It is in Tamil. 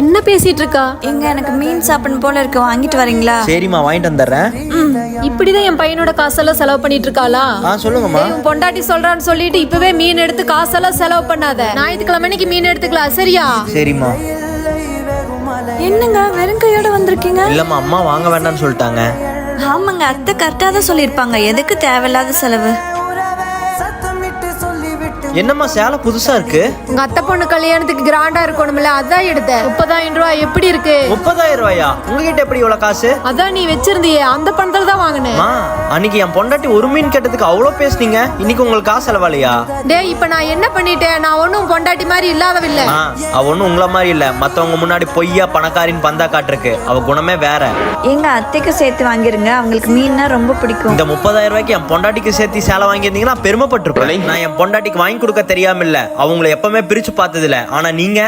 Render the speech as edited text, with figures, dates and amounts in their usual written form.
என்ன பேசிட்டு இருக்கா? எங்க எனக்கு மீன் சாப்பிடணும் போல இருக்கு, வாங்கிட்டு வரீங்களா? சரிம்மா, வாங்கிட்டு வந்துடுறேன். இப்படிதான் என் பையனோட காசெல்லாம் செலவு பண்ணிட்டு இருக்காளா? சொல்லுங்கம்மா. உன் பொண்டாட்டி சொல்றான்னு சொல்லிட்டு இப்பவே மீன் எடுத்து காசெல்லாம் செலவு பண்ணாத. ஞாயிற்றுக்கிழமைக்கு மீன் எடுத்துக்கலாம், சரியா? சரிம்மா. என்னங்க வெறும் கையோட வந்திருக்கீங்க? இல்லம்மா, அம்மா வாங்க வேண்டாம்னு சொல்லிட்டாங்க. ஆமாங்க, அத்தை கரெக்டா தான் சொல்லியிருப்பாங்க. எதுக்கு தேவையில்லாத செலவு? என்னம்மா சேலை புதுசா இருக்கு? உங்க அத்தை பொண்ணு கல்யாணத்துக்கு கிராண்டா இருக்கணும்ல, அதான் எடுத்தேன். 30,000 ரூபாய். எப்படி இருக்கு? 30,000 ரூபாயா? உங்ககிட்ட எப்படி இவ்வளவு காசு? அதான் நீ வச்சிருந்தியே, அந்த பணத்துல தான் வாங்கினேன். அன்னைக்கு என் பொண்டாட்டி ஒரு மீன் கேட்டதுக்கு அவ்வளவு பேசுனீங்க, இன்னைக்கு உங்களுக்கு காசு செலவாலையா? டேய், இப்ப நான் என்ன பண்ணிட்டேன்? நான் ஒன்னும் பொண்டாட்டி மாதிரி இல்லாதவில்லை. அவ ஒண்ணும் உங்கள மாதிரி இல்ல. மத்தவங்க முன்னாடி பொய்யா பணக்காரின் பந்தா காட்டுருக்கு. அவ குணமே வேற. எங்க அத்தைக்கு சேர்த்து வாங்கிருங்க, அவங்களுக்கு மீன்னா ரொம்ப பிடிக்கும். இந்த 30,000 ரூபாய்க்கு என் பொண்டாட்டிக்கு சேர்த்து சேலை வாங்கியிருந்தீங்கன்னா பெருமைப்பட்டிருப்பேன். நான் என் பொண்டாட்டிக்கு வாங்கி கொடுக்க தெரியாம இல்ல, அவங்களை எப்பவுமே பிரிச்சு பார்த்தது இல்ல. ஆனா நீங்க